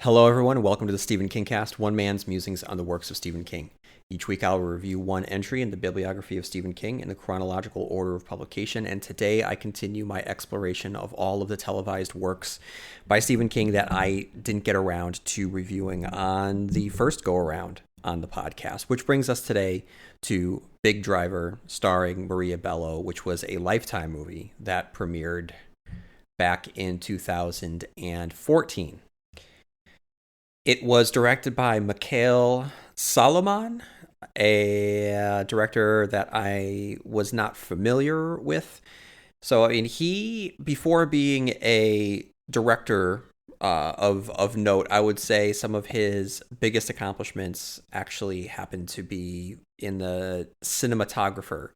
Hello, everyone. Welcome to the Stephen King Cast, one man's musings on the works of Stephen King. Each week, I'll review one entry in the bibliography of Stephen King in the chronological order of publication, and today I continue my exploration of all of the televised works by Stephen King that I didn't get around to reviewing on the first go-around on the podcast, which brings us today to Big Driver, starring Maria Bello, which was a Lifetime movie that premiered back in 2014. It was directed by Mikhail Salomon, a director that I was not familiar with. So, I mean, he, before being a director of note, I would say some of his biggest accomplishments actually happened to be in the cinematographer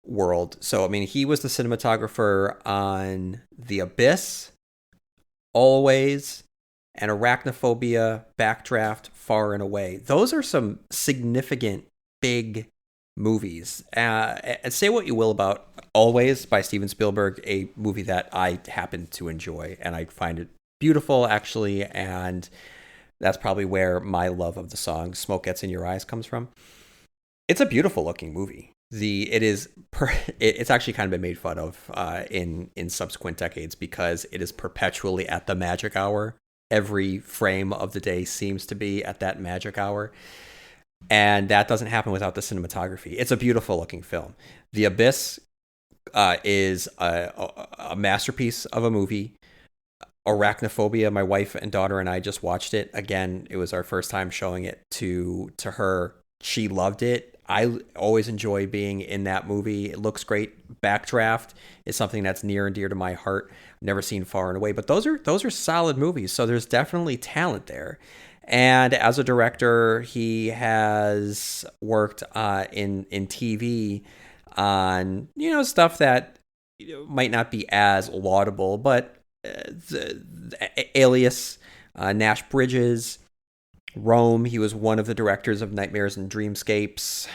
world. So, I mean, he was the cinematographer on The Abyss, Always, and Arachnophobia, Backdraft, Far and Away. Those are some significant, big movies. And say what you will about Always by Steven Spielberg, a movie that I happen to enjoy, and I find it beautiful, actually, and that's probably where my love of the song Smoke Gets in Your Eyes comes from. It's a beautiful looking movie. It's actually kind of been made fun of in subsequent decades because it is perpetually at the magic hour. Every frame of the day seems to be at that magic hour. And that doesn't happen without the cinematography. It's a beautiful looking film. The Abyss is a masterpiece of a movie. Arachnophobia, my wife and daughter and I just watched it. Again, it was our first time showing it to her. She loved it. I always enjoy being in that movie. It looks great. Backdraft is something that's near and dear to my heart. I've never seen Far and Away, but those are solid movies. So there's definitely talent there. And as a director, he has worked in TV on stuff that might not be as laudable, but the Alias, Nash Bridges, Rome. He was one of the directors of Nightmares and Dreamscapes.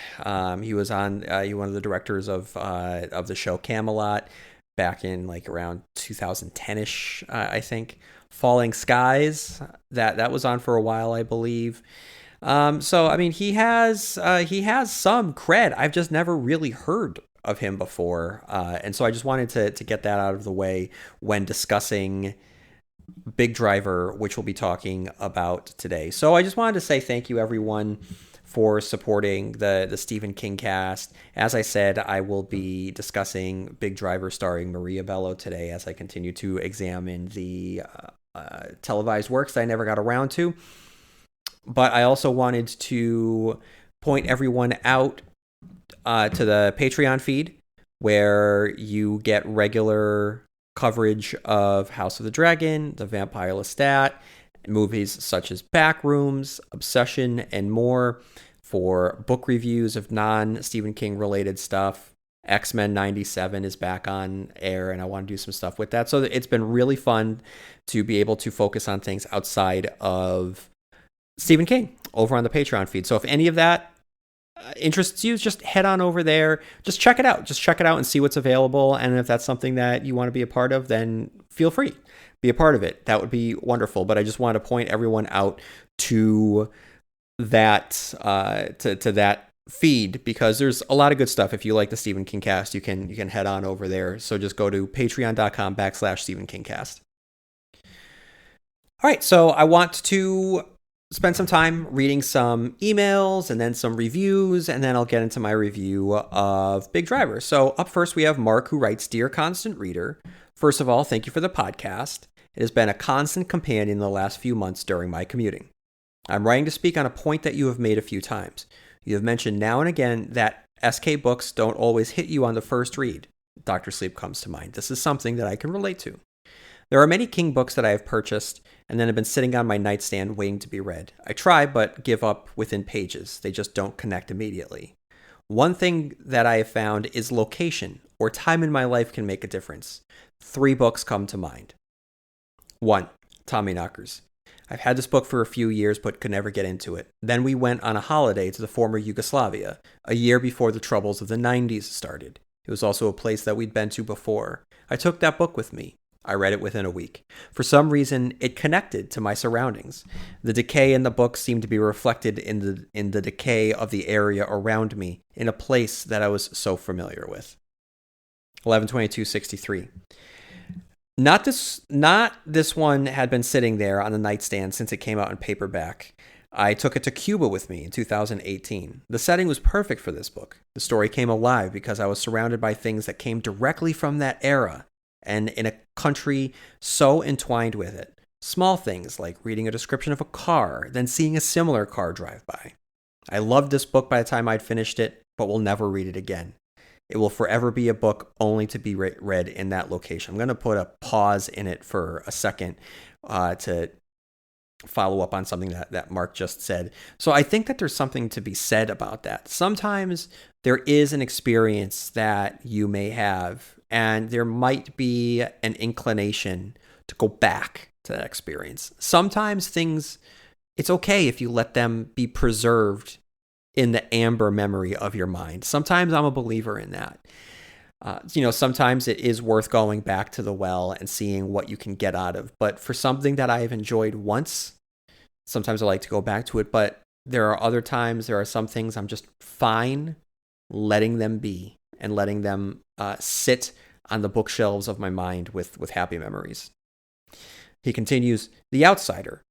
He was one of the directors of the show Camelot back in like around 2010ish, I think. Falling Skies, that was on for a while, I believe. So I mean, he has some cred. I've just never really heard of him before, and so I just wanted to get that out of the way when discussing Big Driver, which we'll be talking about today. So I just wanted to say thank you, everyone, for supporting the Stephen King cast. As I said, I will be discussing Big Driver starring Maria Bello today as I continue to examine the televised works that I never got around to. But I also wanted to point everyone out to the Patreon feed, where you get regular coverage of House of the Dragon, The Vampire Lestat, movies such as Backrooms, Obsession, and more. For book reviews of non-Stephen King related stuff, X-Men 97 is back on air, and I want to do some stuff with that. So it's been really fun to be able to focus on things outside of Stephen King over on the Patreon feed. So if any of that interests you, just head on over there. Just check it out. Just check it out and see what's available. And if that's something that you want to be a part of, then feel free. Be a part of it. That would be wonderful. But I just want to point everyone out to that to that feed, because there's a lot of good stuff. If you like the Stephen King cast, you can head on over there. So just go to patreon.com/Stephen King cast. All right. So I want to spend some time reading some emails and then some reviews, and then I'll get into my review of Big Driver. So up first, we have Mark, who writes, "Dear Constant Reader, first of all, thank you for the podcast. It has been a constant companion the last few months during my commuting. I'm writing to speak on a point that you have made a few times. You have mentioned now and again that SK books don't always hit you on the first read. Dr. Sleep comes to mind. This is something that I can relate to. There are many King books that I have purchased and then have been sitting on my nightstand waiting to be read. I try, but give up within pages. They just don't connect immediately. One thing that I have found is location or time in my life can make a difference. 3 books come to mind. 1. Tommyknockers. I've had this book for a few years, but could never get into it. Then we went on a holiday to the former Yugoslavia, a year before the troubles of the 90s started. It was also a place that we'd been to before. I took that book with me. I read it within a week. For some reason, it connected to my surroundings. The decay in the book seemed to be reflected in the decay of the area around me, in a place that I was so familiar with. 11/22/63. Not this one had been sitting there on the nightstand since it came out in paperback. I took it to Cuba with me in 2018. The setting was perfect for this book. The story came alive because I was surrounded by things that came directly from that era and in a country so entwined with it. Small things like reading a description of a car, then seeing a similar car drive by. I loved this book by the time I'd finished it, but will never read it again. It will forever be a book only to be read in that location. I'm going to put a pause in it for a second to follow up on something that Mark just said. So I think that there's something to be said about that. Sometimes there is an experience that you may have, and there might be an inclination to go back to that experience. Sometimes it's okay if you let them be preserved in the amber memory of your mind. Sometimes I'm a believer in that. Sometimes it is worth going back to the well and seeing what you can get out of. But for something that I've enjoyed once, sometimes I like to go back to it. But there are some things I'm just fine letting them be and letting them sit on the bookshelves of my mind with happy memories. He continues, The Outsider.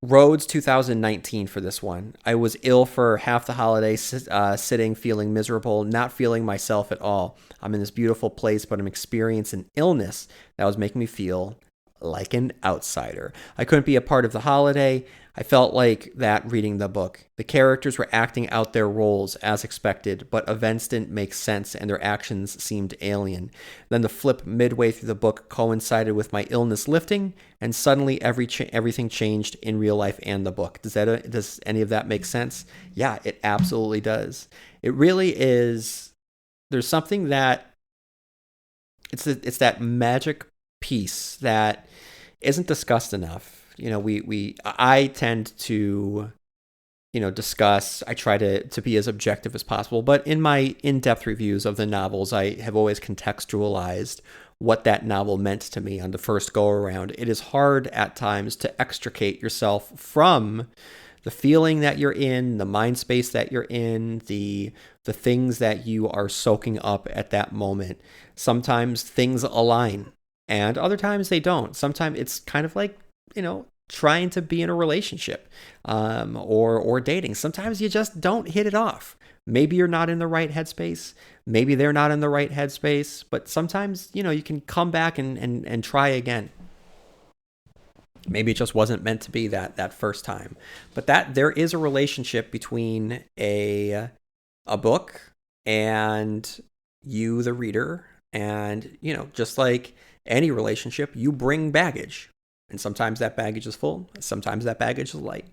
Rhodes 2019 for this one. I was ill for half the holiday, sitting, feeling miserable, not feeling myself at all. I'm in this beautiful place, but I'm experiencing illness that was making me feel like an outsider. I couldn't be a part of the holiday. I felt like that reading the book. The characters were acting out their roles as expected, but events didn't make sense and their actions seemed alien. Then the flip midway through the book coincided with my illness lifting, and suddenly everything changed in real life and the book. Does any of that make sense? Yeah, it absolutely does. It really is. There's something that it's that magic piece that isn't discussed enough. I tend to, discuss, I try to be as objective as possible, but in my in-depth reviews of the novels, I have always contextualized what that novel meant to me on the first go around. It is hard at times to extricate yourself from the feeling that you're in, the mind space that you're in, the things that you are soaking up at that moment. Sometimes things align and other times they don't. Sometimes it's kind of like, trying to be in a relationship or dating. Sometimes you just don't hit it off. Maybe you're not in the right headspace. Maybe they're not in the right headspace. But sometimes, you can come back and try again. Maybe it just wasn't meant to be that first time. But that there is a relationship between a book and you, the reader. And, just like any relationship, you bring baggage. And sometimes that baggage is full. Sometimes that baggage is light.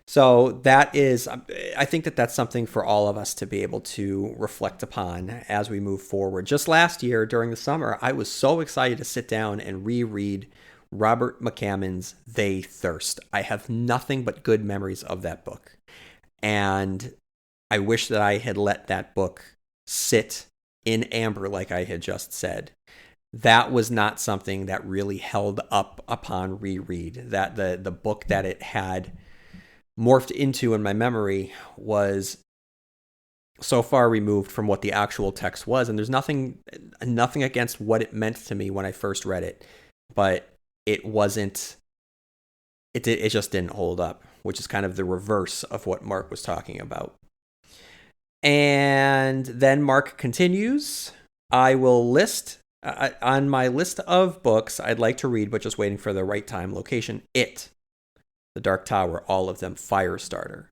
So I think that's something for all of us to be able to reflect upon as we move forward. Just last year during the summer, I was so excited to sit down and reread Robert McCammon's They Thirst. I have nothing but good memories of that book. And I wish that I had let that book sit in amber like I had just said. That was not something that really held up upon reread. That the book that it had morphed into in my memory was so far removed from what the actual text was. And there's nothing against what it meant to me when I first read it, but it just didn't hold up, which is kind of the reverse of what Mark was talking about. And then Mark continues, I will list on my list of books I'd like to read, but just waiting for the right time, location, It, The Dark Tower, all of them, Firestarter.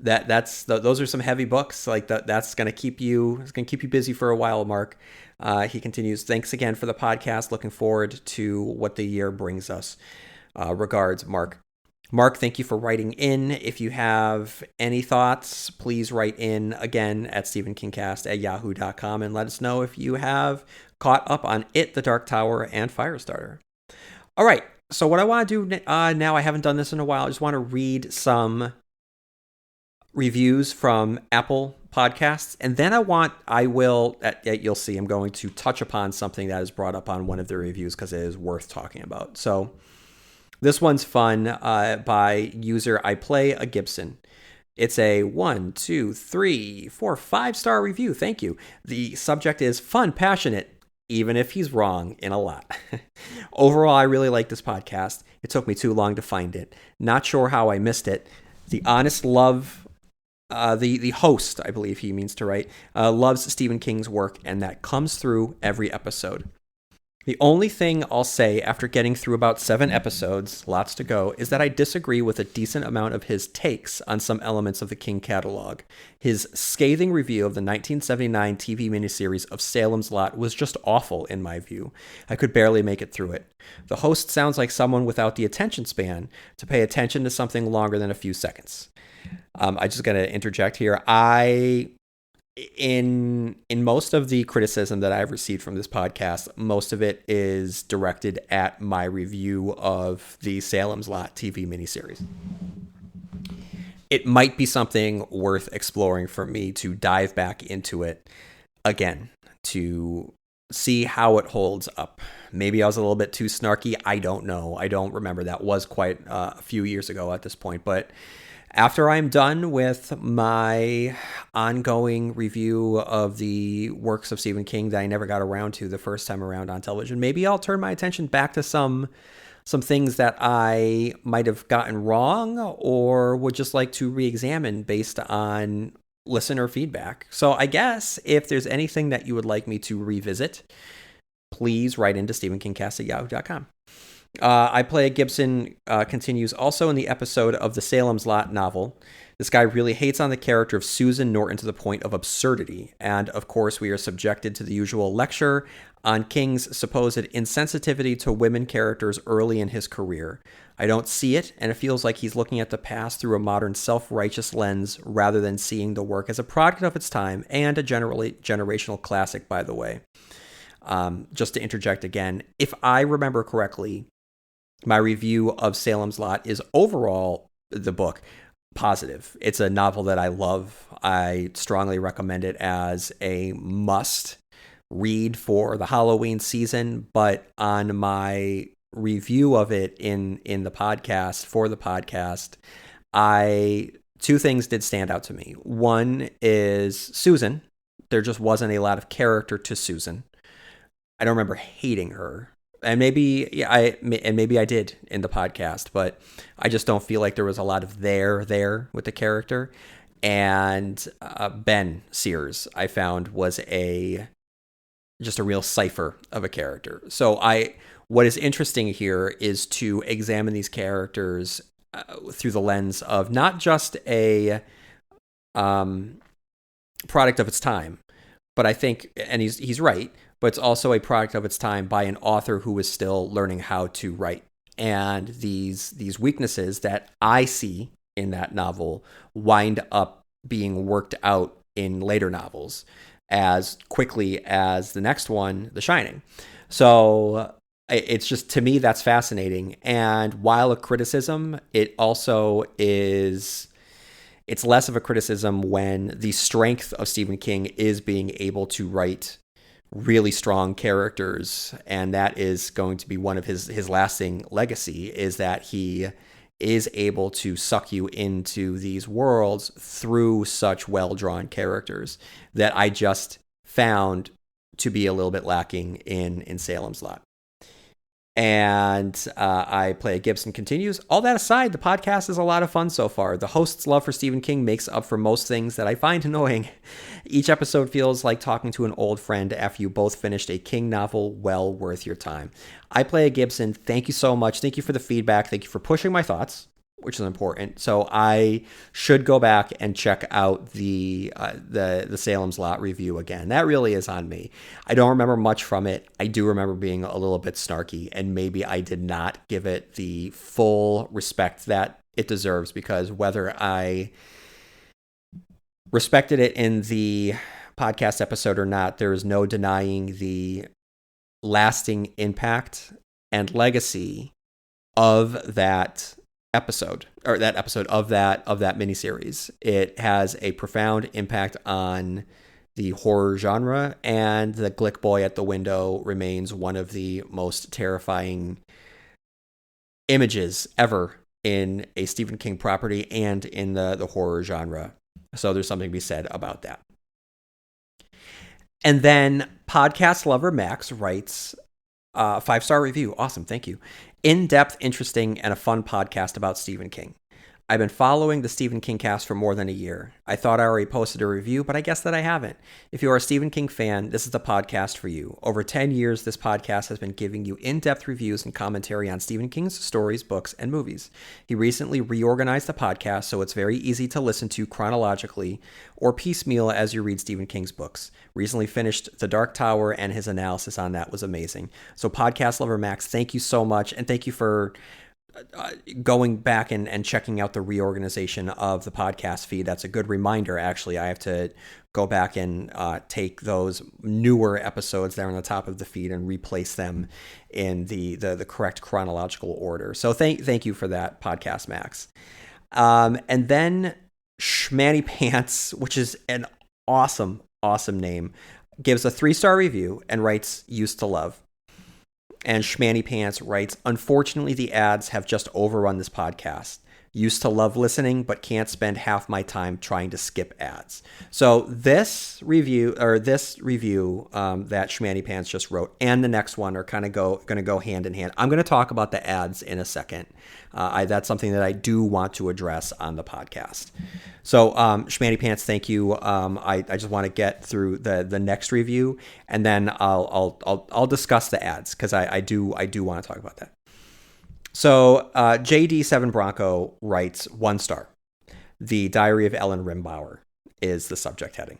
Those are some heavy books. Like that's going to keep you busy for a while, Mark. He continues, thanks again for the podcast. Looking forward to what the year brings us. Regards, Mark. Mark, thank you for writing in. If you have any thoughts, please write in again at stephenkingcast@yahoo.com and let us know if you have caught up on It, The Dark Tower, and Firestarter. All right. So what I want to do now, I haven't done this in a while. I just want to read some reviews from Apple Podcasts, and then you'll see I'm going to touch upon something that is brought up on one of the reviews because it is worth talking about. So this one's fun by user I Play a Gibson. It's a 1, 2, 3, 4, 5-star review. Thank you. The subject is fun, passionate, even if he's wrong in a lot. Overall, I really like this podcast. It took me too long to find it. Not sure how I missed it. The honest love, the host, I believe he means to write, loves Stephen King's work, and that comes through every episode. The only thing I'll say after getting through about 7 episodes, lots to go, is that I disagree with a decent amount of his takes on some elements of the King catalog. His scathing review of the 1979 TV miniseries of Salem's Lot was just awful in my view. I could barely make it through it. The host sounds like someone without the attention span to pay attention to something longer than a few seconds. I just got to interject here. In most of the criticism that I've received from this podcast, most of it is directed at my review of the Salem's Lot TV miniseries. It might be something worth exploring for me to dive back into it again to see how it holds up. Maybe I was a little bit too snarky. I don't know. I don't remember. That was quite a few years ago at this point, but after I'm done with my ongoing review of the works of Stephen King that I never got around to the first time around on television, maybe I'll turn my attention back to some things that I might have gotten wrong or would just like to re-examine based on listener feedback. So I guess if there's anything that you would like me to revisit, please write into stephenkingcast@yahoo.com. I Play a Gibson continues also in the episode of the Salem's Lot novel. This guy really hates on the character of Susan Norton to the point of absurdity. And of course, we are subjected to the usual lecture on King's supposed insensitivity to women characters early in his career. I don't see it, and it feels like he's looking at the past through a modern self-righteous lens rather than seeing the work as a product of its time and a generational classic, by the way. Just to interject again, if I remember correctly, my review of Salem's Lot is overall, the book, positive. It's a novel that I love. I strongly recommend it as a must read for the Halloween season, but on my review of it in the podcast, for the podcast, two things did stand out to me. One is Susan. There just wasn't a lot of character to Susan. I don't remember hating her. And maybe I did in the podcast, but I just don't feel like there was a lot of there with the character. And Ben Sears, I found, was just a real cipher of a character. So what is interesting here is to examine these characters through the lens of not just a product of its time, but I think, and he's right, but it's also a product of its time by an author who is still learning how to write. And these weaknesses that I see in that novel wind up being worked out in later novels as quickly as the next one, The Shining. So it's just, to me, that's fascinating. And while a criticism, it also is, it's less of a criticism when the strength of Stephen King is being able to write really strong characters, and that is going to be one of his lasting legacy, is that he is able to suck you into these worlds through such well-drawn characters that I just found to be a little bit lacking in Salem's Lot. And I Play a Gibson continues. All that aside, the podcast is a lot of fun so far. The host's love for Stephen King makes up for most things that I find annoying. Each episode feels like talking to an old friend after you both finished a King novel. Well worth your time. I Play a Gibson, thank you so much. Thank you for the feedback. Thank you for pushing my thoughts, which is important. So I should go back and check out the Salem's Lot review again. That really is on me. I don't remember much from it. I do remember being a little bit snarky, and maybe I did not give it the full respect that it deserves, because whether I respected it in the podcast episode or not, there is no denying the lasting impact and legacy of that episode, or that episode of that miniseries. It has a profound impact on the horror genre, and the Glick boy at the window remains one of the most terrifying images ever in a Stephen King property and in the horror genre. So there's something to be said about that. And then podcast lover Max writes a 5-star review. Awesome. Thank you. In-depth, interesting, and a fun podcast about Stephen King. I've been following the Stephen King cast for more than a year. I thought I already posted a review, but I guess that I haven't. If you are a Stephen King fan, this is the podcast for you. Over 10 years, this podcast has been giving you in-depth reviews and commentary on Stephen King's stories, books, and movies. He recently reorganized the podcast so it's very easy to listen to chronologically or piecemeal as you read Stephen King's books. Recently finished The Dark Tower, and his analysis on that was amazing. So podcast lover Max, thank you so much, and thank you for going back and checking out the reorganization of the podcast feed. That's a good reminder. Actually, I have to go back and take those newer episodes that are on the top of the feed and replace them in the correct chronological order. So thank you for that, podcast Max. And then Schmanny Pants, which is an awesome name, gives a 3-star review and writes, "Used to love." And Schmanny Pants writes, "Unfortunately, the ads have just overrun this podcast. Used to love listening, but can't spend half my time trying to skip ads." So this review that Schmanny Pants just wrote and the next one are kind of going to go hand in hand. I'm going to talk about the ads in a second. That's something that I do want to address on the podcast. So Schmanny Pants, thank you. I just want to get through the next review, and then I'll discuss the ads because I do want to talk about that. So JD7 Bronco writes 1 star. The Diary of Ellen Rimbauer is the subject heading.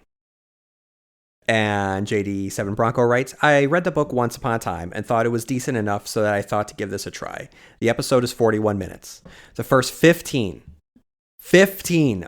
And JD7 Bronco writes, "I read the book once upon a time and thought it was decent enough so that I thought to give this a try. The episode is 41 minutes. The first 15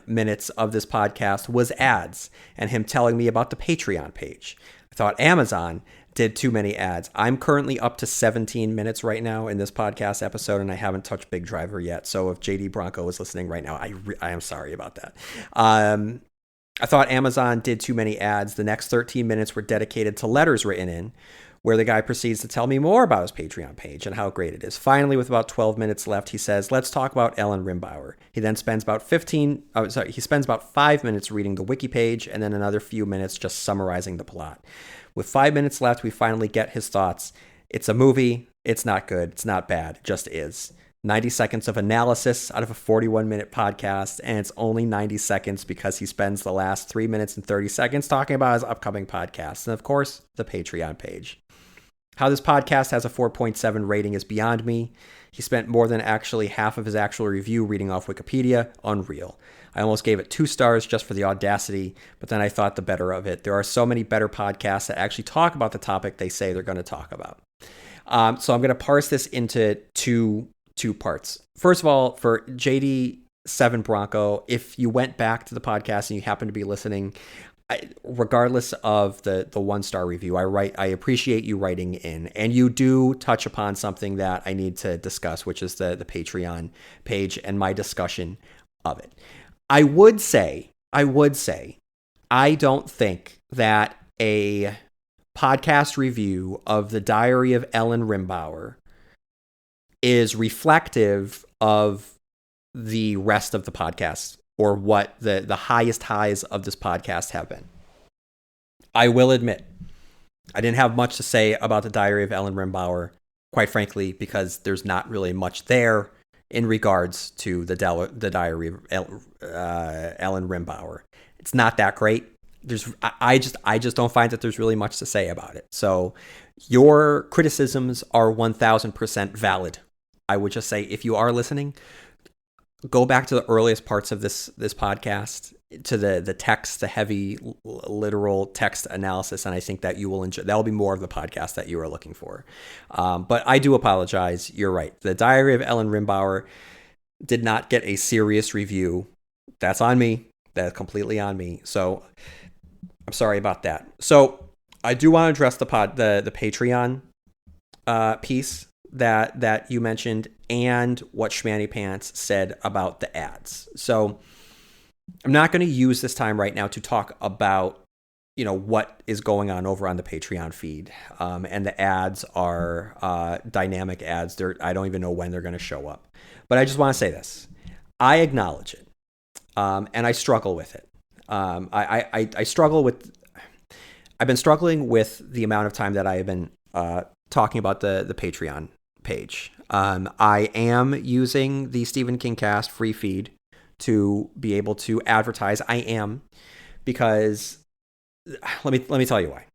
minutes of this podcast was ads and him telling me about the Patreon page. I thought Amazon did too many ads. I'm currently up to 17 minutes right now in this podcast episode, and I haven't touched Big Driver yet. So if JD Bronco is listening right now, I am sorry about that. I thought Amazon did too many ads. The next 13 minutes were dedicated to letters written in, where the guy proceeds to tell me more about his Patreon page and how great it is. Finally, with about 12 minutes left, he says, 'Let's talk about Ellen Rimbauer.' He then spends about 5 minutes reading the wiki page and then another few minutes just summarizing the plot. With 5 minutes left, we finally get his thoughts. It's a movie. It's not good. It's not bad. It just is. 90 seconds of analysis out of a 41-minute podcast, and it's only 90 seconds because he spends the last 3 minutes and 30 seconds talking about his upcoming podcast, and of course, the Patreon page. How this podcast has a 4.7 rating is beyond me. He spent more than actually half of his actual review reading off Wikipedia. Unreal. I almost gave it 2 stars just for the audacity, but then I thought the better of it. There are so many better podcasts that actually talk about the topic they say they're going to talk about. So I'm going to parse this into two parts. First of all, for JD7 Bronco, if you went back to the podcast and you happen to be listening, regardless of the 1-star review, I appreciate you writing in, and you do touch upon something that I need to discuss, which is the Patreon page and my discussion of it. I would say, I don't think that a podcast review of the Diary of Ellen Rimbauer is reflective of the rest of the podcast or what the highest highs of this podcast have been. I will admit, I didn't have much to say about the Diary of Ellen Rimbauer, quite frankly, because there's not really much there in regards to the Diary of Ellen Rimbauer. It's not that great. I just don't find that there's really much to say about it. So your criticisms are 1,000% valid. I would just say, if you are listening, go back to the earliest parts of this podcast, to the text, the heavy literal text analysis, and I think that you will enjoy. That will be more of the podcast that you are looking for. But I do apologize. You're right. The Diary of Ellen Rimbauer did not get a serious review. That's on me. That's completely on me. So I'm sorry about that. So I do want to address the Patreon piece that you mentioned and what Schmanny Pants said about the ads. So I'm not going to use this time right now to talk about what is going on over on the Patreon feed. And the ads are dynamic ads. I don't even know when they're going to show up. But I just want to say this. I acknowledge it. And I struggle with it. I struggle with... I've been struggling with the amount of time that I have been talking about the Patreon page. I am using the Stephen King Cast free feed to be able to advertise. I am, because... Let me tell you why.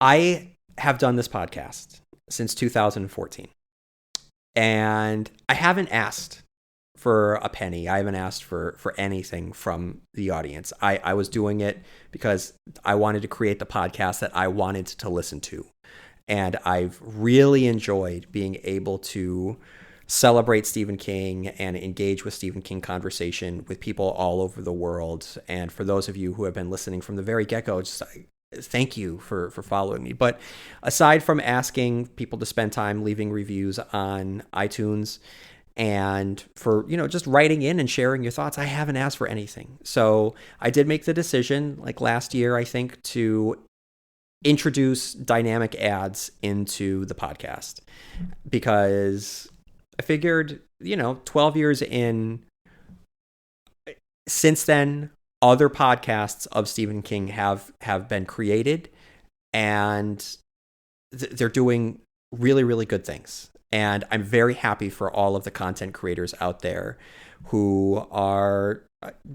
I have done this podcast since 2014, and I haven't asked for a penny. I haven't asked for anything from the audience. I was doing it because I wanted to create the podcast that I wanted to listen to, and I've really enjoyed being able to celebrate Stephen King and engage with Stephen King conversation with people all over the world. And for those of you who have been listening from the very get-go, just thank you for following me. But aside from asking people to spend time leaving reviews on iTunes and for, just writing in and sharing your thoughts, I haven't asked for anything. So I did make the decision, like last year, I think, to introduce dynamic ads into the podcast, because I figured, 12 years in, since then, other podcasts of Stephen King have been created, and they're doing really, really good things. And I'm very happy for all of the content creators out there who are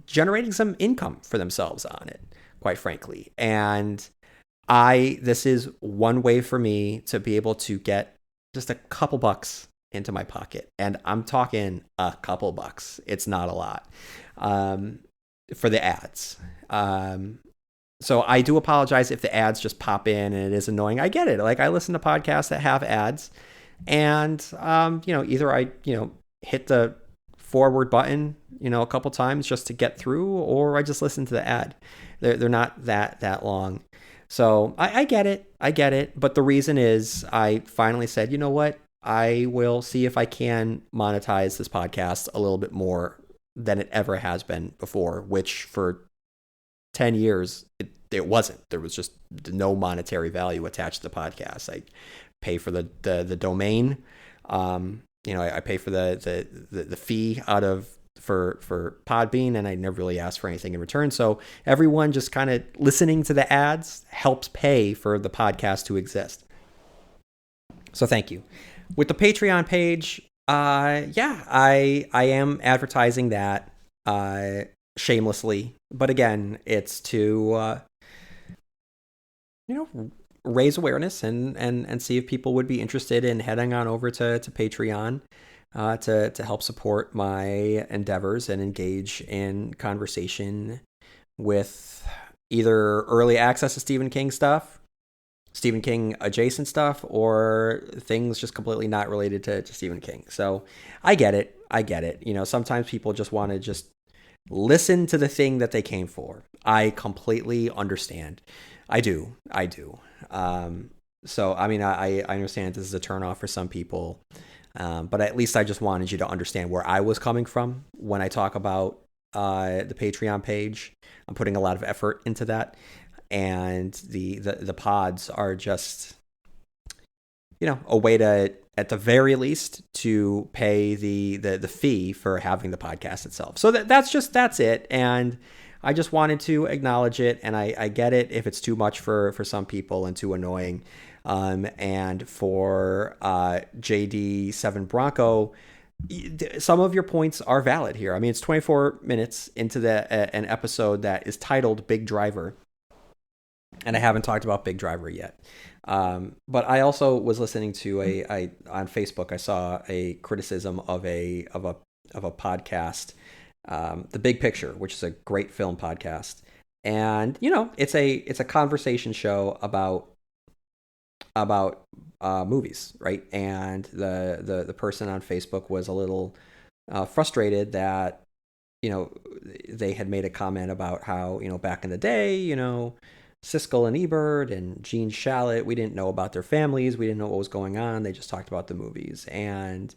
generating some income for themselves on it, quite frankly. And this is one way for me to be able to get just a couple bucks into my pocket. And I'm talking a couple bucks. It's not a lot for the ads. So I do apologize if the ads just pop in and it is annoying. I get it. Like, I listen to podcasts that have ads, and either I hit the forward button a couple times just to get through, or I just listen to the ad. They're not that long. So I get it. But the reason is, I finally said, you know what? I will see if I can monetize this podcast a little bit more than it ever has been before, which for 10 years, it wasn't. There was just no monetary value attached to the podcast. I pay for the domain. I pay for the fee for Podbean, and I never really asked for anything in return. So everyone just kind of listening to the ads helps pay for the podcast to exist. So thank you. With the Patreon page, I am advertising that shamelessly. But again, it's to raise awareness and see if people would be interested in heading on over to Patreon to help support my endeavors and engage in conversation with either early access to Stephen King stuff, Stephen King adjacent stuff, or things just completely not related to Stephen King. So I get it. Sometimes people just want to just listen to the thing that they came for. I completely understand. I do. So, I understand this is a turnoff for some people, but at least I just wanted you to understand where I was coming from when I talk about the Patreon page. I'm putting a lot of effort into that. And the pods are just, a way to, at the very least, to pay the fee for having the podcast itself. So that's it. And I just wanted to acknowledge it. And I get it if it's too much for some people and too annoying. And for JD7 Bronco, some of your points are valid here. It's 24 minutes into an episode that is titled Big Driver. And I haven't talked about Big Driver yet. But I also was listening to on Facebook, I saw a criticism of a podcast, The Big Picture, which is a great film podcast. And, it's a conversation show about movies, right? And the person on Facebook was a little frustrated that, they had made a comment about how, back in the day, Siskel and Ebert and Gene Shalit. We didn't know about their families. We didn't know what was going on. They just talked about the movies. And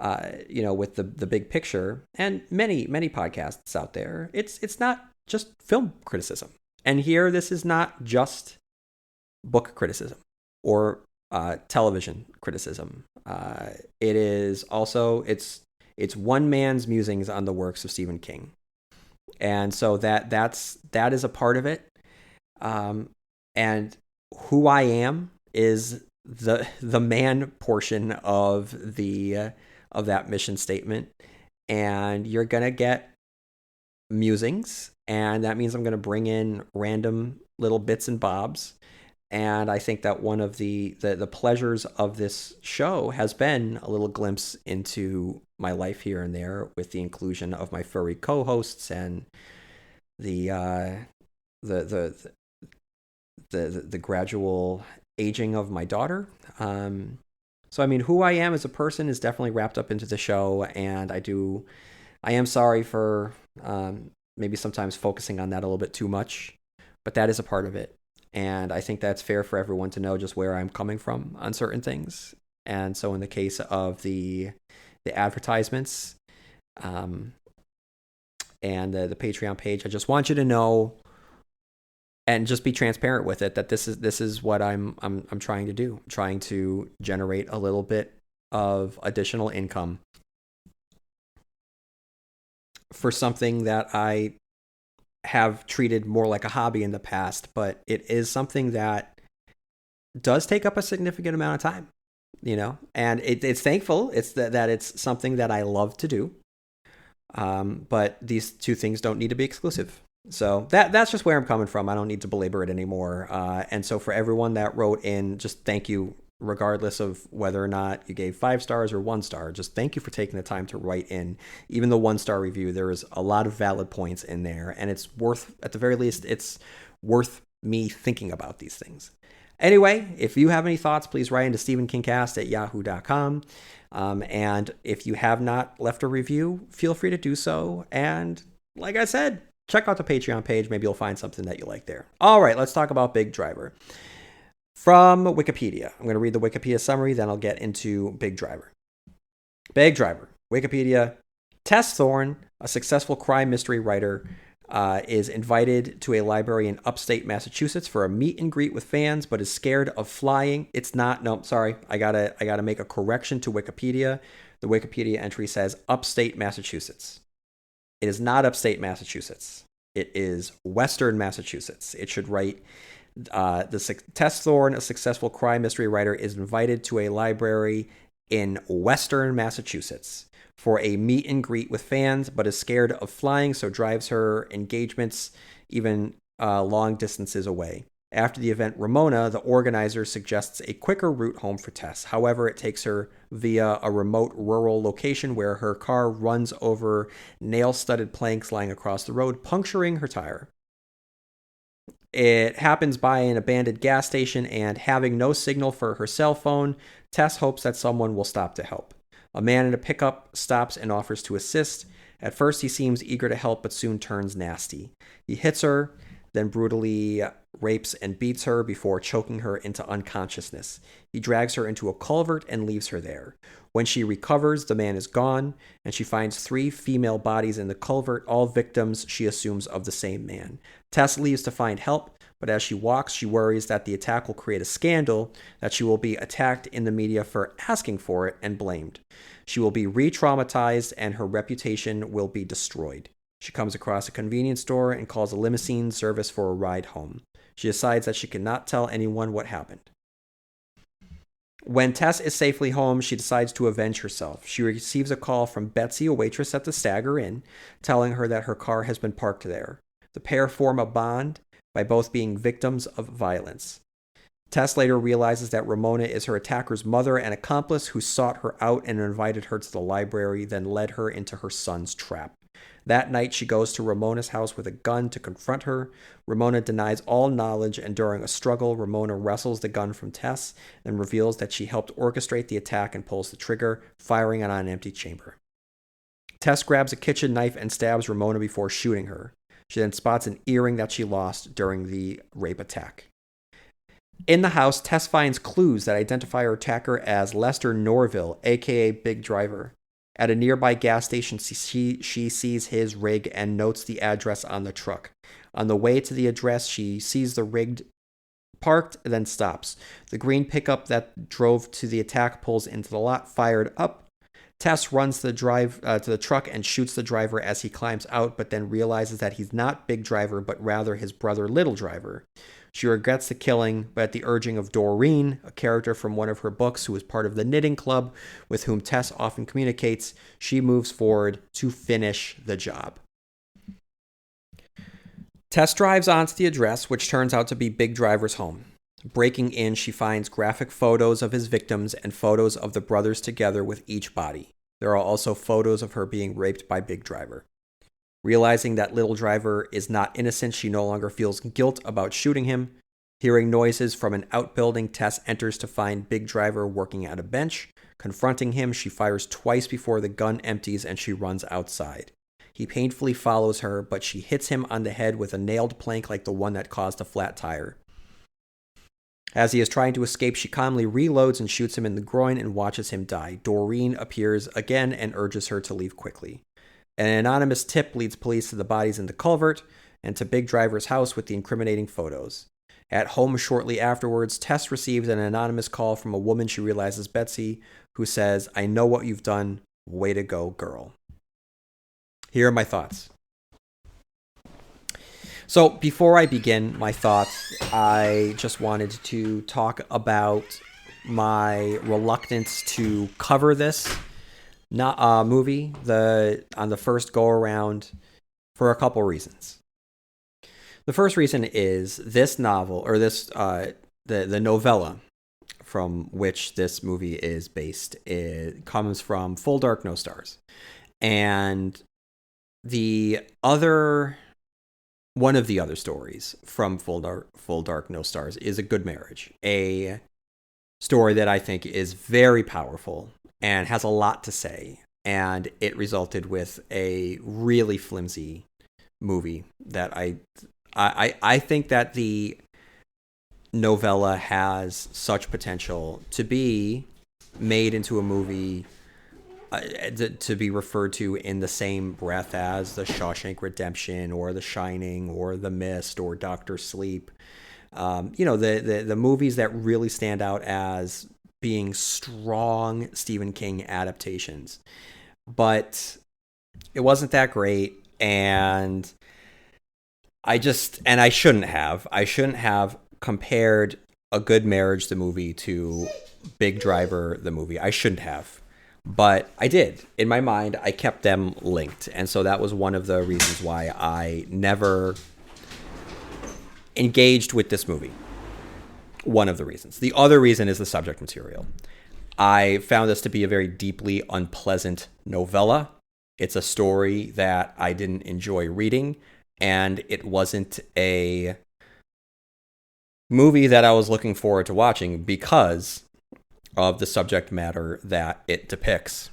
with the big picture and many podcasts out there, it's not just film criticism. And here, this is not just book criticism or television criticism. It is also it's one man's musings on the works of Stephen King, and so that is a part of it. And who I am is the man portion of that mission statement, and you're gonna get musings, and that means I'm gonna bring in random little bits and bobs. And I think that one of the pleasures of this show has been a little glimpse into my life here and there, with the inclusion of my furry co-hosts and the gradual aging of my daughter. So I mean, who I am as a person is definitely wrapped up into the show, and I am sorry for maybe sometimes focusing on that a little bit too much, but that is a part of it. And I think that's fair for everyone to know just where I'm coming from on certain things. And so in the case of the advertisements and the Patreon page, I just want you to know and just be transparent with it that this is what I'm trying to do. I'm trying to generate a little bit of additional income for something that I have treated more like a hobby in the past, but it is something that does take up a significant amount of time, and it's thankful. It's that it's something that I love to do. But these two things don't need to be exclusive. So that's just where I'm coming from. I don't need to belabor it anymore. And so for everyone that wrote in, just thank you, regardless of whether or not you gave 5 stars or 1 star. Just thank you for taking the time to write in. Even the 1-star review, there is a lot of valid points in there, and it's worth, at the very least, it's worth me thinking about these things. Anyway, if you have any thoughts, please write into stephenkingcast@yahoo.com. And if you have not left a review, feel free to do so. And like I said, check out the Patreon page. Maybe you'll find something that you like there. All right, let's talk about Big Driver. From Wikipedia. I'm going to read the Wikipedia summary, then I'll get into Big Driver. Big Driver. Wikipedia. Tess Thorne, a successful crime mystery writer, is invited to a library in upstate Massachusetts for a meet and greet with fans, but is scared of flying. It's not. No, sorry. I gotta make a correction to Wikipedia. The Wikipedia entry says upstate Massachusetts. It is not upstate Massachusetts. It is Western Massachusetts. It should write. Tess Thorne, a successful crime mystery writer, is invited to a library in Western Massachusetts for a meet and greet with fans, but is scared of flying, so drives her engagements even long distances away. After the event, Ramona, the organizer, suggests a quicker route home for Tess. However, it takes her via a remote rural location where her car runs over nail-studded planks lying across the road, puncturing her tire. It happens by an abandoned gas station, and having no signal for her cell phone, Tess hopes that someone will stop to help. A man in a pickup stops and offers to assist. At first, he seems eager to help, but soon turns nasty. He hits her, then brutally rapes and beats her before choking her into unconsciousness. He drags her into a culvert and leaves her there. When she recovers, the man is gone, and she finds 3 female bodies in the culvert, all victims, she assumes, of the same man. Tess leaves to find help, but as she walks, she worries that the attack will create a scandal, that she will be attacked in the media for asking for it and blamed. She will be re-traumatized, and her reputation will be destroyed. She comes across a convenience store and calls a limousine service for a ride home. She decides that she cannot tell anyone what happened. When Tess is safely home, she decides to avenge herself. She receives a call from Betsy, a waitress at the Stagger Inn, telling her that her car has been parked there. The pair form a bond by both being victims of violence. Tess later realizes that Ramona is her attacker's mother and accomplice who sought her out and invited her to the library, then led her into her son's trap. That night, she goes to Ramona's house with a gun to confront her. Ramona denies all knowledge, and during a struggle, Ramona wrestles the gun from Tess and reveals that she helped orchestrate the attack and pulls the trigger, firing on an empty chamber. Tess grabs a kitchen knife and stabs Ramona before shooting her. She then spots an earring that she lost during the rape attack. In the house, Tess finds clues that identify her attacker as Lester Norville, aka Big Driver. At a nearby gas station, she sees his rig and notes the address on the truck. On the way to the address, she sees the rig parked and then stops. The green pickup that drove to the attack pulls into the lot, fired up. Tess runs to the truck and shoots the driver as he climbs out, but then realizes that he's not Big Driver, but rather his brother Little Driver. She regrets the killing, but at the urging of Doreen, a character from one of her books who is part of the knitting club with whom Tess often communicates, she moves forward to finish the job. Tess drives onto the address, which turns out to be Big Driver's home. Breaking in, she finds graphic photos of his victims and photos of the brothers together with each body. There are also photos of her being raped by Big Driver. Realizing that Little Driver is not innocent, she no longer feels guilt about shooting him. Hearing noises from an outbuilding, Tess enters to find Big Driver working at a bench. Confronting him, she fires twice before the gun empties and she runs outside. He painfully follows her, but she hits him on the head with a nailed plank like the one that caused a flat tire. As he is trying to escape, she calmly reloads and shoots him in the groin and watches him die. Doreen appears again and urges her to leave quickly. An anonymous tip leads police to the bodies in the culvert and to Big Driver's house with the incriminating photos. At home shortly afterwards, Tess receives an anonymous call from a woman she realizes Betsy, who says, "I know what you've done. Way to go, girl." Here are my thoughts. So before I begin my thoughts, I just wanted to talk about my reluctance to cover this movie on the first go around for a couple reasons. The first reason is this novel, or the novella from which this movie is based, it comes from Full Dark, No Stars. And one of the other stories from Full Dark, No Stars is A Good Marriage, a story that I think is very powerful and has a lot to say, and it resulted with a really flimsy movie that I think that the novella has such potential to be made into a movie to be referred to in the same breath as The Shawshank Redemption or The Shining or The Mist or Doctor Sleep. The movies that really stand out as being strong Stephen King adaptations. But it wasn't that great, and I shouldn't have compared A Good Marriage, the movie, to Big Driver, the movie. I shouldn't have. But I did. In my mind, I kept them linked. And so that was one of the reasons why I never engaged with this movie. One of the reasons. The other reason is the subject material. I found this to be a very deeply unpleasant novella. It's a story that I didn't enjoy reading, and it wasn't a movie that I was looking forward to watching because of the subject matter that it depicts.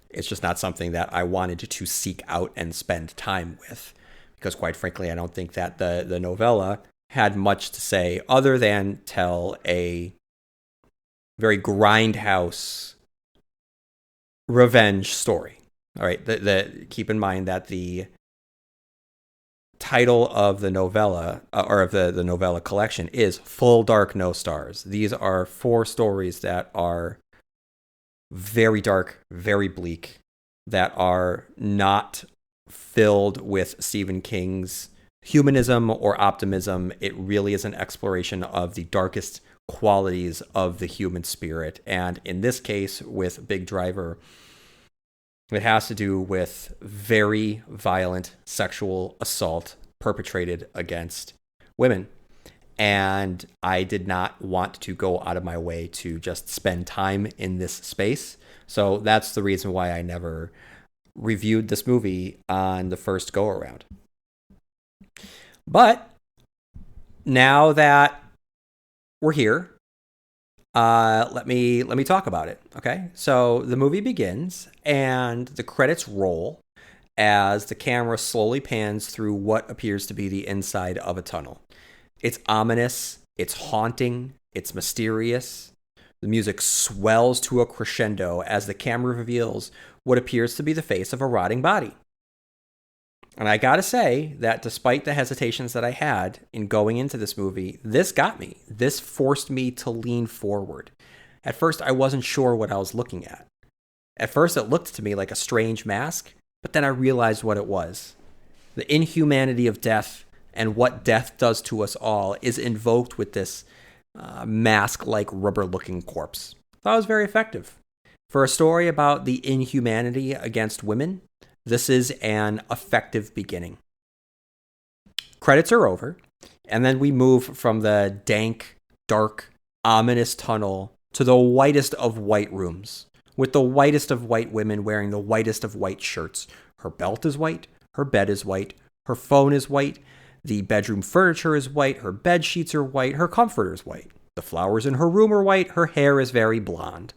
It's just not something that I wanted to seek out and spend time with, because quite frankly, I don't think that the novella had much to say other than tell a very grindhouse revenge story. All right, keep in mind that the title of the novella, or of the novella collection, is Full Dark, No Stars. These are 4 stories that are very dark, very bleak, that are not filled with Stephen King's humanism or optimism. It really is an exploration of the darkest qualities of the human spirit. And in this case, with Big Driver, it has to do with very violent sexual assault perpetrated against women. And I did not want to go out of my way to just spend time in this space. So that's the reason why I never reviewed this movie on the first go around. But now that we're here, let me talk about it. Okay, so the movie begins and the credits roll, as the camera slowly pans through what appears to be the inside of a tunnel. It's ominous, it's haunting, it's mysterious. The music swells to a crescendo as the camera reveals what appears to be the face of a rotting body. And I gotta say that despite the hesitations that I had in going into this movie, this got me. This forced me to lean forward. At first, I wasn't sure what I was looking at. At first, it looked to me like a strange mask, but then I realized what it was. The inhumanity of death and what death does to us all is invoked with this mask-like rubber-looking corpse. I thought it was very effective. For a story about the inhumanity against women, this is an effective beginning. Credits are over, and then we move from the dank, dark, ominous tunnel to the whitest of white rooms, with the whitest of white women wearing the whitest of white shirts. Her belt is white, her bed is white, her phone is white, the bedroom furniture is white, her bed sheets are white, her comforter is white. The flowers in her room are white, her hair is very blonde.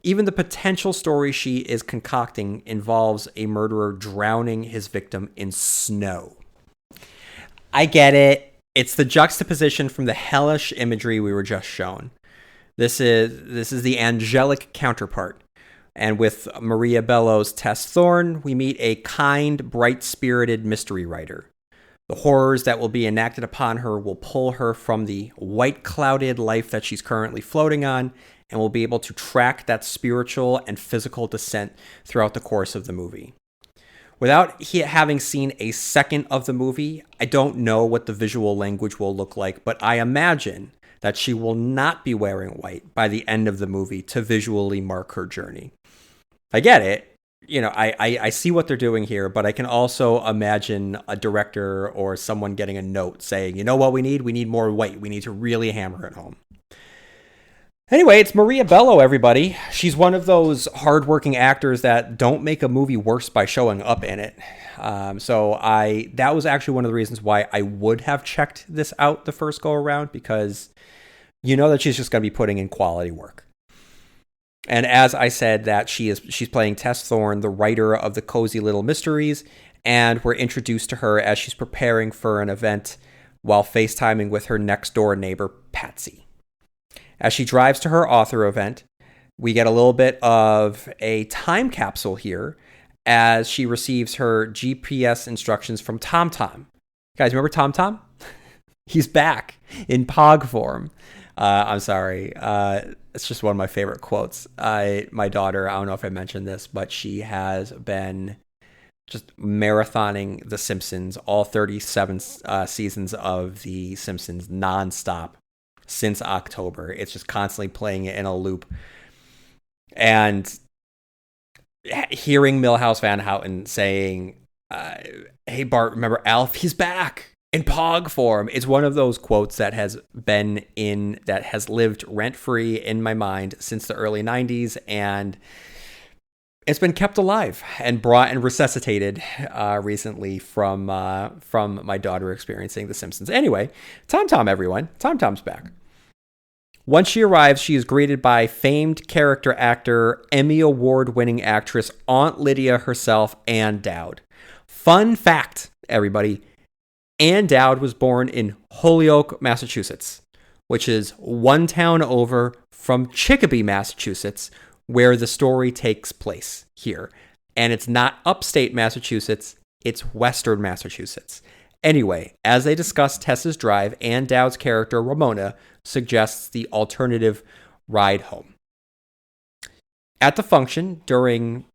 Even the potential story she is concocting involves a murderer drowning his victim in snow. I get it. It's the juxtaposition from the hellish imagery we were just shown. This is the angelic counterpart. And with Maria Bello's Tess Thorne, we meet a kind, bright-spirited mystery writer. The horrors that will be enacted upon her will pull her from the white-clouded life that she's currently floating on, and will be able to track that spiritual and physical descent throughout the course of the movie. Without having seen a second of the movie, I don't know what the visual language will look like, but I imagine that she will not be wearing white by the end of the movie to visually mark her journey. I get it. You know, I see what they're doing here, but I can also imagine a director or someone getting a note saying, you know what we need? We need more white. We need to really hammer it home. Anyway, it's Maria Bello, everybody. She's one of those hardworking actors that don't make a movie worse by showing up in it. That was actually one of the reasons why I would have checked this out the first go around, because you know that she's just going to be putting in quality work. And as I said, that she's playing Tess Thorne, the writer of the Cozy Little Mysteries, and we're introduced to her as she's preparing for an event while FaceTiming with her next door neighbor, Patsy. As she drives to her author event, we get a little bit of a time capsule here as she receives her GPS instructions from TomTom. Guys, remember TomTom? He's back in Pog form. I'm sorry. It's just one of my favorite quotes. My daughter, I don't know if I mentioned this, but she has been just marathoning The Simpsons, all 37 seasons of The Simpsons nonstop since October. It's just constantly playing it in a loop. And hearing Milhouse Van Houten saying, hey, Bart, remember Alf? He's back in Pog form. It's one of those quotes that has lived rent-free in my mind since the early 90s, and it's been kept alive and brought and resuscitated recently from my daughter experiencing The Simpsons. Anyway, TomTom, everyone. TomTom's back. Once she arrives, she is greeted by famed character actor, Emmy Award-winning actress Aunt Lydia herself, Ann Dowd. Fun fact, everybody. Ann Dowd was born in Holyoke, Massachusetts, which is one town over from Chicopee, Massachusetts, where the story takes place here. And it's not upstate Massachusetts, it's western Massachusetts. Anyway, as they discuss Tess's drive, Ann Dowd's character, Ramona, suggests the alternative ride home. At the function, during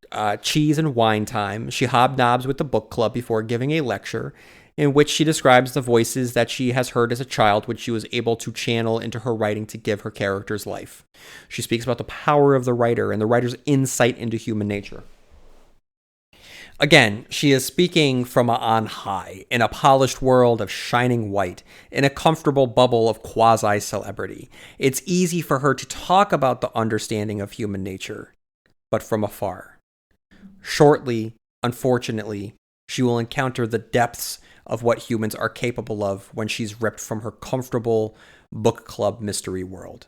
cheese and wine time, she hobnobs with the book club before giving a lecture in which she describes the voices that she has heard as a child, which she was able to channel into her writing to give her character's life. She speaks about the power of the writer and the writer's insight into human nature. Again, she is speaking from on high, in a polished world of shining white, in a comfortable bubble of quasi-celebrity. It's easy for her to talk about the understanding of human nature, but from afar. Shortly, unfortunately, she will encounter the depths of what humans are capable of when she's ripped from her comfortable book club mystery world.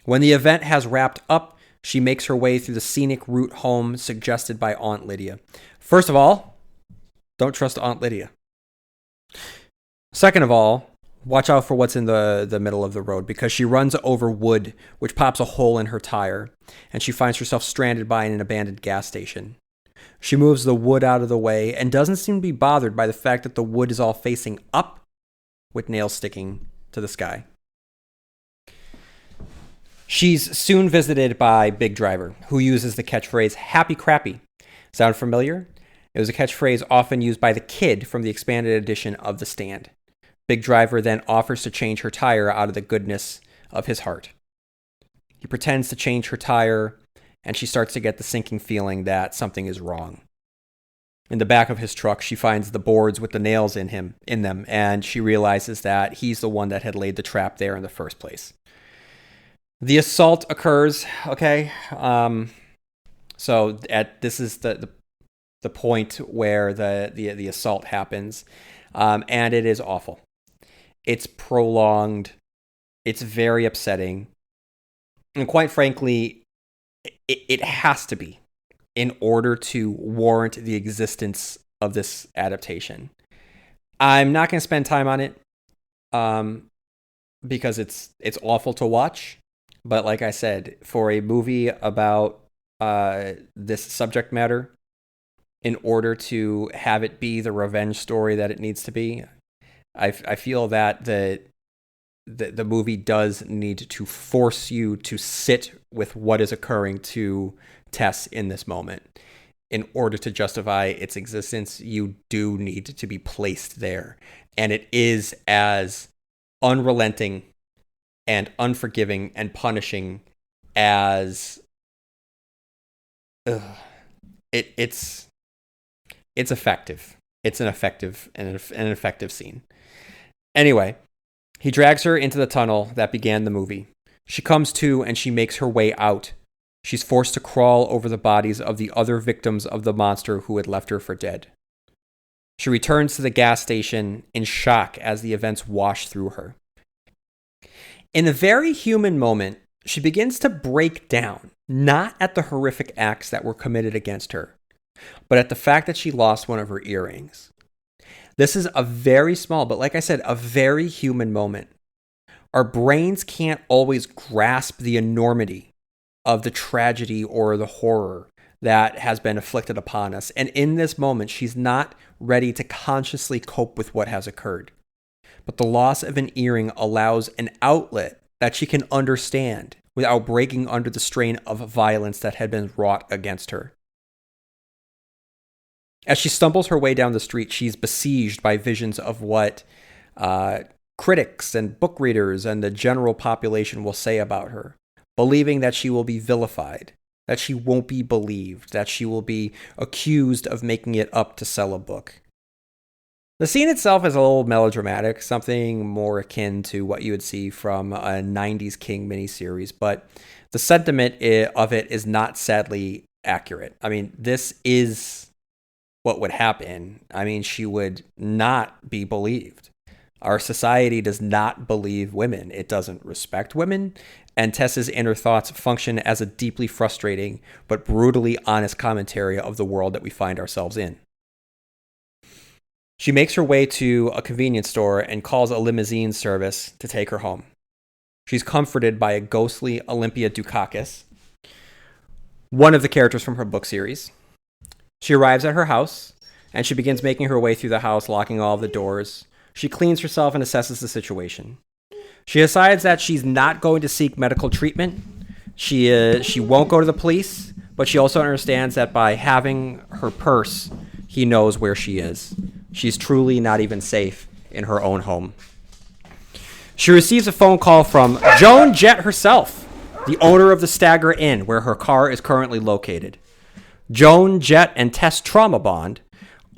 When the event has wrapped up, She makes her way through the scenic route home suggested by Aunt Lydia. First of all, don't trust Aunt Lydia. Second of all, watch out for what's in the middle of the road, because she runs over wood, which pops a hole in her tire, and she finds herself stranded by an abandoned gas station. She moves the wood out of the way and doesn't seem to be bothered by the fact that the wood is all facing up with nails sticking to the sky. She's soon visited by Big Driver, who uses the catchphrase, "Happy Crappy." Sound familiar? It was a catchphrase often used by the Kid from the expanded edition of The Stand. Big Driver then offers to change her tire out of the goodness of his heart. He pretends to change her tire, and she starts to get the sinking feeling that something is wrong. In the back of his truck, she finds the boards with the nails in them, and she realizes that he's the one that had laid the trap there in the first place. The assault occurs, okay? This is the point where the assault happens, and it is awful. It's prolonged. It's very upsetting. And quite frankly, it has to be in order to warrant the existence of this adaptation. I'm not going to spend time on it because it's awful to watch. But like I said, for a movie about this subject matter, in order to have it be the revenge story that it needs to be, I feel that the movie does need to force you to sit with what is occurring to Tess in this moment. In order to justify its existence, you do need to be placed there. And it is as unrelenting and unforgiving and punishing as it's effective. It's an effective scene. Anyway, he drags her into the tunnel that began the movie. She comes to and she makes her way out. She's forced to crawl over the bodies of the other victims of the monster who had left her for dead. She returns to the gas station in shock as the events wash through her. In a very human moment, she begins to break down, not at the horrific acts that were committed against her, but at the fact that she lost one of her earrings. This is a very small, but like I said, a very human moment. Our brains can't always grasp the enormity of the tragedy or the horror that has been inflicted upon us. And in this moment, she's not ready to consciously cope with what has occurred. But the loss of an earring allows an outlet that she can understand without breaking under the strain of violence that had been wrought against her. As she stumbles her way down the street, she's besieged by visions of what critics and book readers and the general population will say about her, believing that she will be vilified, that she won't be believed, that she will be accused of making it up to sell a book. The scene itself is a little melodramatic, something more akin to what you would see from a 90s King miniseries, but the sentiment of it is not sadly accurate. I mean, this is what would happen. I mean, she would not be believed. Our society does not believe women. It doesn't respect women. And Tess's inner thoughts function as a deeply frustrating but brutally honest commentary of the world that we find ourselves in. She makes her way to a convenience store and calls a limousine service to take her home. She's comforted by a ghostly Olympia Dukakis, one of the characters from her book series. She arrives at her house, and she begins making her way through the house, locking all of the doors. She cleans herself and assesses the situation. She decides that she's not going to seek medical treatment. She won't go to the police, but she also understands that by having her purse, he knows where she is. She's truly not even safe in her own home. She receives a phone call from Joan Jett herself, the owner of the Stagger Inn, where her car is currently located. Joan Jett and Tess trauma bond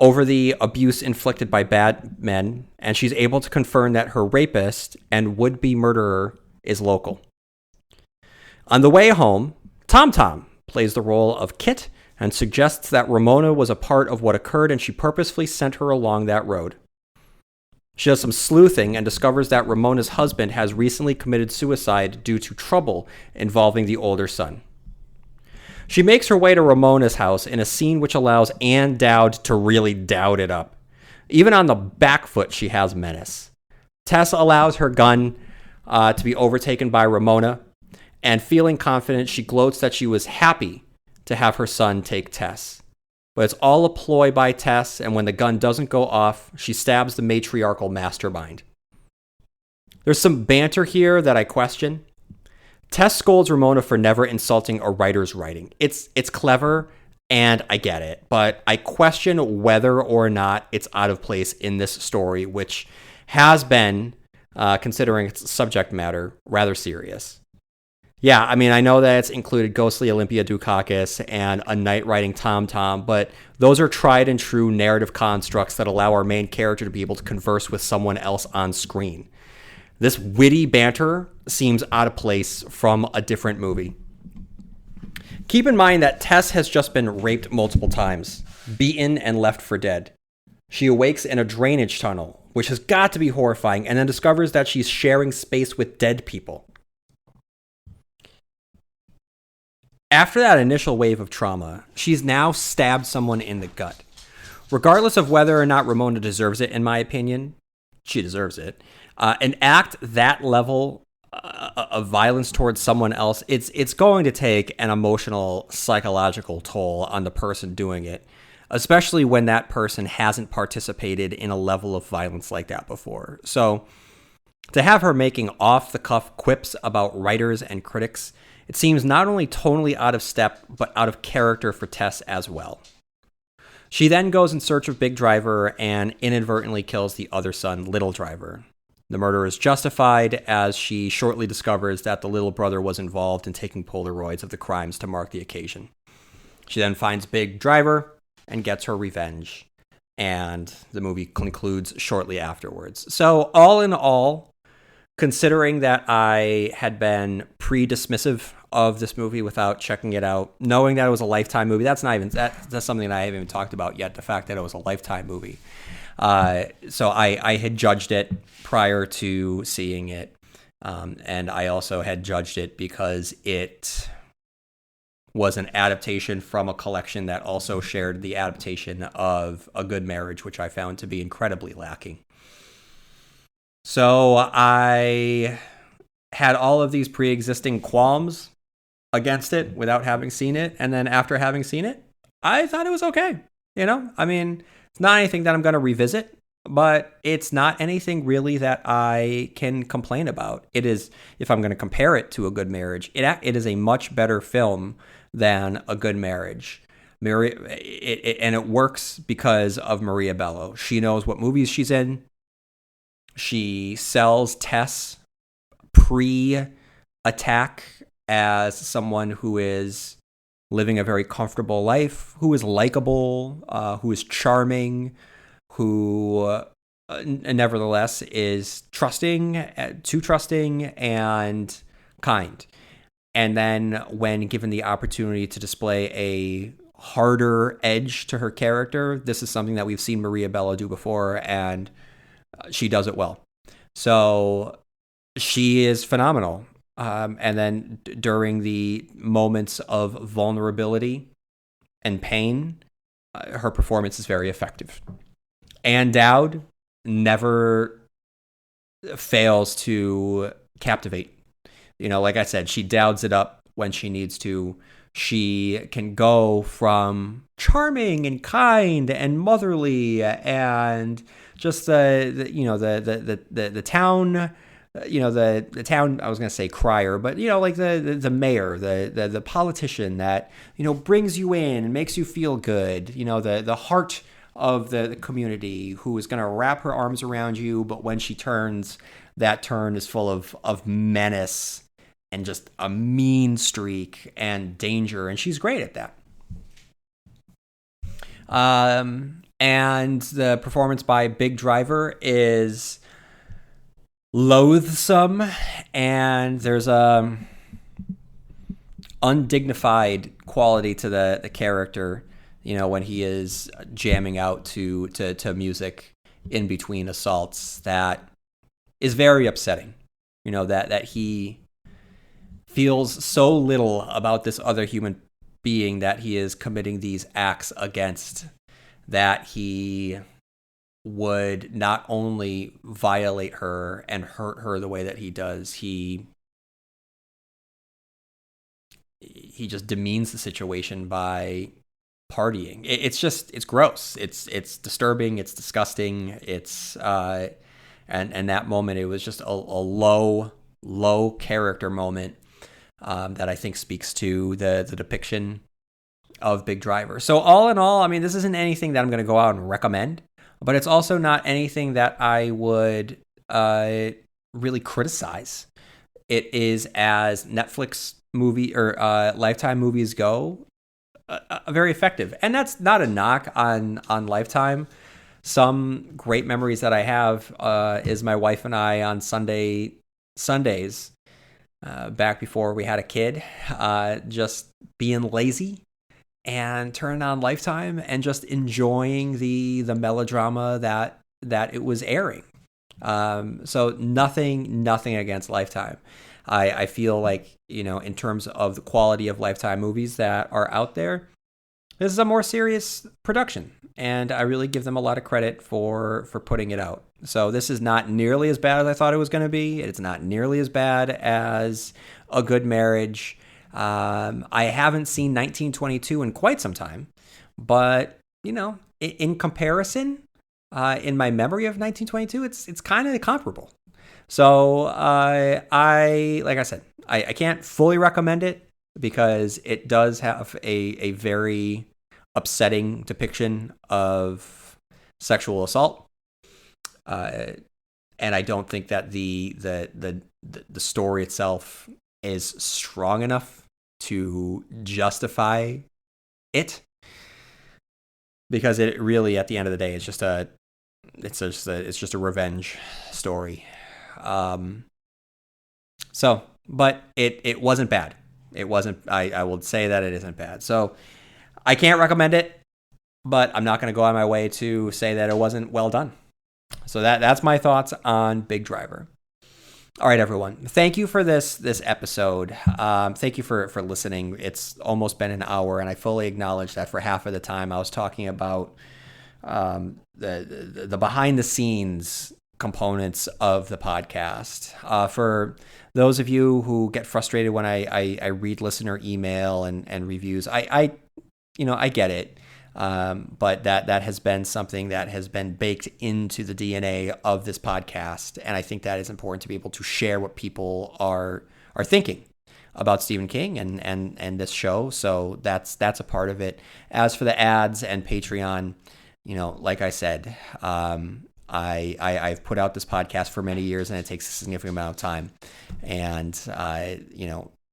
over the abuse inflicted by bad men, and she's able to confirm that her rapist and would-be murderer is local. On the way home, Tom Tom plays the role of Kit and suggests that Ramona was a part of what occurred and she purposefully sent her along that road. She does some sleuthing and discovers that Ramona's husband has recently committed suicide due to trouble involving the older son. She makes her way to Ramona's house in a scene which allows Anne Dowd to really dowd it up. Even on the back foot, she has menace. Tess allows her gun to be overtaken by Ramona, and feeling confident, she gloats that she was happy to have her son take Tess. But it's all a ploy by Tess, and when the gun doesn't go off, she stabs the matriarchal mastermind. There's some banter here that I question. Tess scolds Ramona for never insulting a writer's writing. It's clever, and I get it, but I question whether or not it's out of place in this story, which has been, considering its subject matter, rather serious. Yeah, I mean, I know that it's included ghostly Olympia Dukakis and a knight riding Tom, but those are tried and true narrative constructs that allow our main character to be able to converse with someone else on screen. This witty banter seems out of place from a different movie. Keep in mind that Tess has just been raped multiple times, beaten, and left for dead. She awakes in a drainage tunnel, which has got to be horrifying, and then discovers that she's sharing space with dead people. After that initial wave of trauma, she's now stabbed someone in the gut. Regardless of whether or not Ramona deserves it, in my opinion, she deserves it. An act that level of violence towards someone else, it's going to take an emotional, psychological toll on the person doing it, especially when that person hasn't participated in a level of violence like that before. So to have her making off-the-cuff quips about writers and critics, it seems not only totally out of step, but out of character for Tess as well. She then goes in search of Big Driver and inadvertently kills the other son, Little Driver. The murder is justified as she shortly discovers that the little brother was involved in taking Polaroids of the crimes to mark the occasion. She then finds Big Driver and gets her revenge, and the movie concludes shortly afterwards. So all in all, considering that I had been pre-dismissive of this movie without checking it out, knowing that it was a Lifetime movie, that's something that I haven't even talked about yet, the fact that it was a Lifetime movie. So I had judged it prior to seeing it, and I also had judged it because it was an adaptation from a collection that also shared the adaptation of A Good Marriage, which I found to be incredibly lacking. So I had all of these pre-existing qualms against it without having seen it, and then after having seen it, I thought it was okay. I mean, it's not anything that I'm going to revisit, but it's not anything really that I can complain about. It is, if I'm going to compare it to A Good Marriage, it is a much better film than A Good Marriage. And it works because of Maria Bello. She knows what movies she's in. She sells Tess pre-attack as someone who is living a very comfortable life, who is likable, who is charming, who nevertheless is trusting and kind. And then when given the opportunity to display a harder edge to her character, this is something that we've seen Maria Bello do before, and she does it well. So she is phenomenal. And then during the moments of vulnerability and pain, her performance is very effective. Anne Dowd never fails to captivate. Like I said, she dowds it up when she needs to. She can go from charming and kind and motherly and just the town. The town, I was going to say crier, but, like the mayor, the politician that, brings you in and makes you feel good, the heart of the community who is going to wrap her arms around you. But when she turns, that turn is full of menace and just a mean streak and danger. And she's great at that. And the performance by Big Driver is loathsome, and there's a undignified quality to the character, when he is jamming out to music in between assaults, that is very upsetting. That he feels so little about this other human being that he is committing these acts against, that he would not only violate her and hurt her the way that he does, he just demeans the situation by partying. It's gross. It's disturbing. It's disgusting. And that moment, it was just a low character moment that I think speaks to the depiction of Big Driver. So all in all, I mean, this isn't anything that I'm going to go out and recommend, but it's also not anything that I would really criticize. It is, as Netflix movie or Lifetime movies go, very effective. And that's not a knock on Lifetime. Some great memories that I have is my wife and I on Sundays, back before we had a kid, just being lazy and turning on Lifetime and just enjoying the melodrama that it was airing. So nothing against Lifetime. I feel like, in terms of the quality of Lifetime movies that are out there, this is a more serious production, and I really give them a lot of credit for putting it out. So this is not nearly as bad as I thought it was going to be. It's not nearly as bad as A Good Marriage. I haven't seen 1922 in quite some time, but in comparison, in my memory of 1922, it's kind of comparable. So like I said, I can't fully recommend it because it does have a very upsetting depiction of sexual assault, and I don't think that the story itself is strong enough to justify it, because it really, at the end of the day, it's just a revenge story. But it wasn't bad. It wasn't. I will say that it isn't bad. So I can't recommend it, but I'm not going to go out of my way to say that it wasn't well done. So that's my thoughts on Big Driver. All right, everyone. Thank you for this episode. Thank you for listening. It's almost been an hour, and I fully acknowledge that for half of the time I was talking about the behind the scenes components of the podcast. For those of you who get frustrated when I read listener email and reviews, I get it. But that has been something that has been baked into the DNA of this podcast. And I think that is important to be able to share what people are thinking about Stephen King and this show. So that's a part of it. As for the ads and Patreon, like I said, I've put out this podcast for many years, and it takes a significant amount of time. And,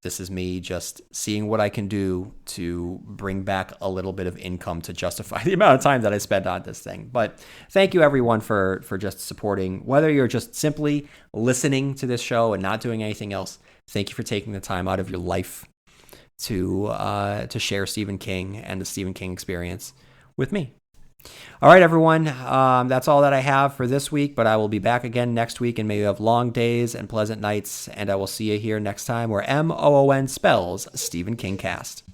this is me just seeing what I can do to bring back a little bit of income to justify the amount of time that I spend on this thing. But thank you, everyone, for just supporting. Whether you're just simply listening to this show and not doing anything else, thank you for taking the time out of your life to share Stephen King and the Stephen King experience with me. All right, everyone. That's all that I have for this week, but I will be back again next week, and may you have long days and pleasant nights, and I will see you here next time where MOON spells Stephen King Cast.